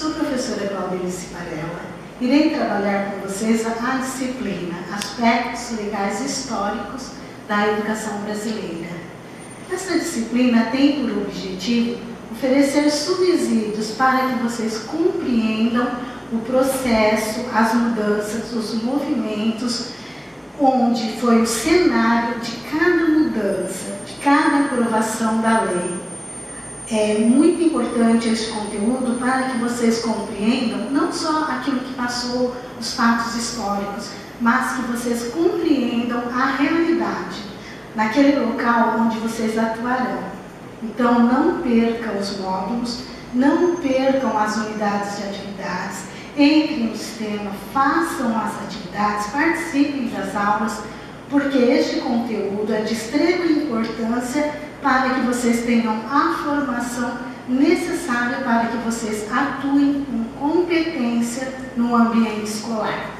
Sou professora Claudelice Parella. Irei trabalhar com vocês a disciplina Aspectos Legais Históricos da Educação Brasileira. Essa disciplina tem por objetivo oferecer subsídios para que vocês compreendam o processo, as mudanças, os movimentos, onde foi o cenário de cada mudança, de cada aprovação da lei. É muito importante esse conteúdo para que vocês compreendam não só aquilo que passou, os fatos históricos, mas que vocês compreendam a realidade naquele local onde vocês atuarão. Então, não percam os módulos, não percam as unidades de atividades, entrem no sistema, façam as atividades, participem das aulas, porque este conteúdo é de extrema importância para que vocês tenham a formação necessária para que vocês atuem com competência no ambiente escolar.